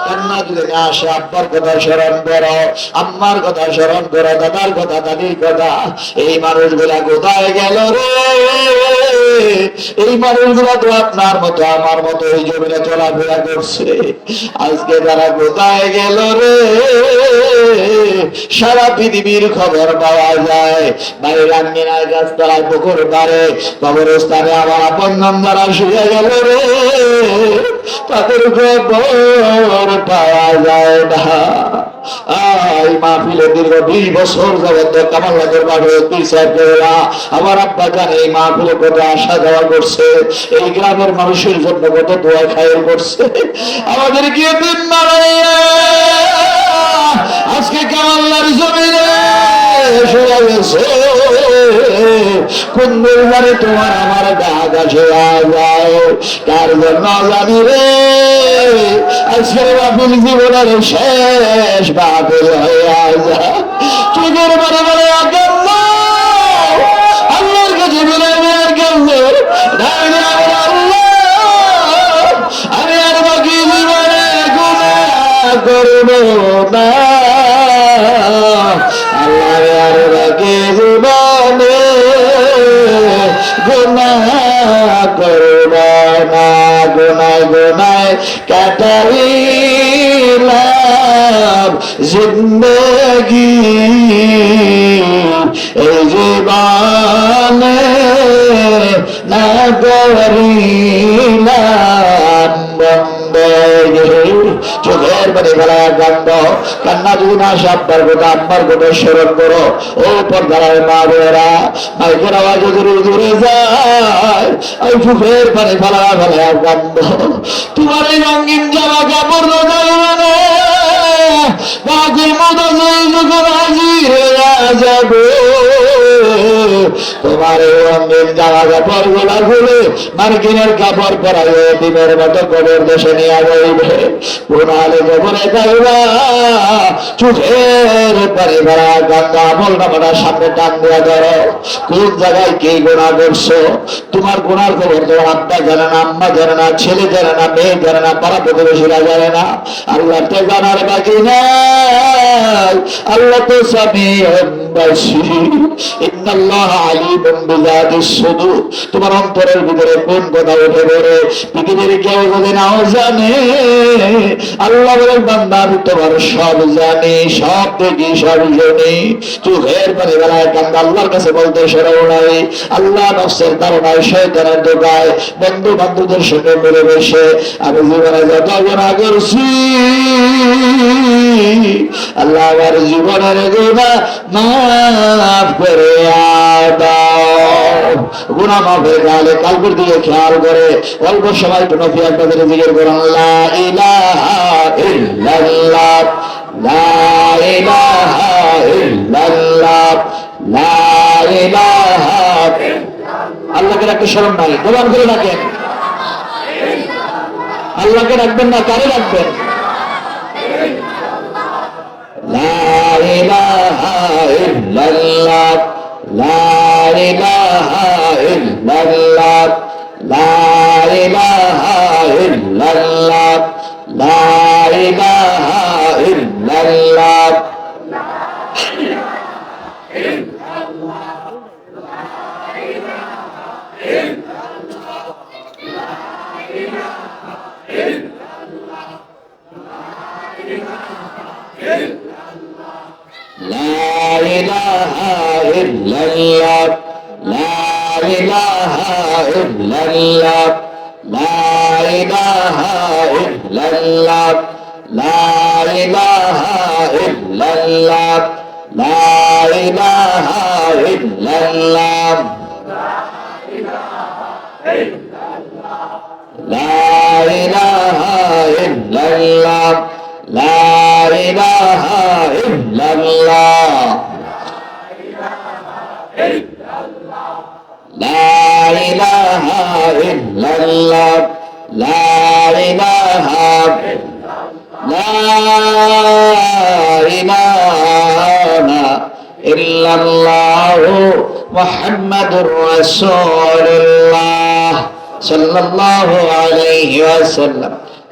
কান্না যদি না আসে আব্বার কথা স্মরণ করো, আম্মার কথা স্মরণ করো, দাদার কথা, দাদির কথা। এই মানুষগুলা কোথায় গেল রে? এই মানুষগুলা তো আপনার মতো আমার মতো এই জমিনে চলাফেরা করছে, আজকে তারা কোথায় গেল রে? সারা পৃথিবীর খবর পাওয়া যায়, বাড়ির আঙ্গিনায়, গাছতলায়, পুকুর পাড়ে, কবরস্থানে আমার আপনজন যারা শুয়ে গেল রে, তাদের খবর পাওয়া যায় না। এই মাহফিলে দীর্ঘ 20 বছর যাবত কামালনগর বাড়ি আমার আব্বা জান এই মাহফিলে কত আসা যাওয়া করছে, এই গ্রামের মানুষের জন্য কত দোয়া খায়ের করছে। আমাদের কি দিন মারাইয়া আজকে কামাল্লার জমিনে শুয়ে গেছে। কোন দুর্বারে তোমার আমার গা গাছে যায়, তার জন্য জানি রে আজকে বাপিল জীবনের শেষ বাপিল হয়ে যায়। চোখের বারে বারে আল্লাহর কাছে বিনয়ের কাছে আমি আর বাকি জীবনে গুনাহ করব না, আল্লাহ আর বাকি জীবনে গুনাহ করব না। গুনাহ গুনাহ কাটাইলাম জিন্দগি, এই জীবনে না করিলাম বন্দেগি। চোখের বাড়ি ফেলা কান্দ, কান্না যদি না আসে আব্বার কথা, আম্মার কথা স্মরণ করো। ও পর্দার মা বোনেরা, মাইকের আওয়াজ দূরে দূরে যায়, ওই চোখের বাড়ি ফেলা ফেলা কান্দ। তোমার এই রঙিন জামা কাপড় যাবে, তোমার এই রঙিন জামা কাপড় গুলা খুলে মার্কিনের কাপড় পরাইয়ে দিনের মতো কবর দেশে নিয়ে যাইবে। কোনালে কবরে যাইবা, চোখের পানি ভরা গঙ্গা আমল নামাটা সামনে টান দেওয়া ধরো। কোন জায়গায় কে গুনাহ করছো, তোমার গুনার খবর তোমার আব্বা জানে না, আম্মা জানে না, ছেলে জানে না, মেয়ে জানে না, পাড়া প্রতিবেশীরা জানে না। আল্লাহ তো জানার বাকি নাই, আল্লাহ তো সামিউন বাসীর। ইন্নাল্লাহ আলিমুন বিযাতিস সুদূর। তোমার অন্তরের ভিতরে কোন কথা উঠে পড়ে পৃথিবীর কেউ যদি নাও জানে, আল্লাহ বলেন বান্দা আমি তোমার সব জানি, সব দেখি, সব জানি। চোখের পানি বেলায় কান্দা আল্লাহর কাছে বলতে সরাও নাই। আল্লাহ নফসের ধারণায়, শয়তানের ধোঁকায়, বন্ধু বান্ধবদের সঙ্গে মিলে বসে আমি জীবনে যত গুনাহ করছি, আল্লাহ আমার জীবনের গুনাহ মাফ করে দাও। গুনাহ মাফের গালে কালবের দিকে খেয়াল করে অল্প সময় একটু নফি আপনাদের জিকির করুন, লা ইলাহা ইল্লাল্লাহ, লা ইলাহা ইল্লাল্লাহ, লা ইলাহা। আল্লাহকে রাখতে শরম নাই, জবান করে রাখেন। আল্লাহকে রাখবেন না, কারে রাখবেন? লা ইলাহা ইল্লাল্লাহ, লা ইলাহা ইল্লাল্লাহ, লা ইলাহা ইল্লাল্লাহ, লা ইলাহা ইল্লাল্লাহ। لا إله إلا الله، لا إله إلا الله، لا إله إلا الله، لا إله إلا الله، لا إله إلا الله، لا إله إلا الله، لا إله إلا الله، لا إله إلا الله، لا إله لا إله إلا الله محمد رسول الله صلى الله عليه وسلم।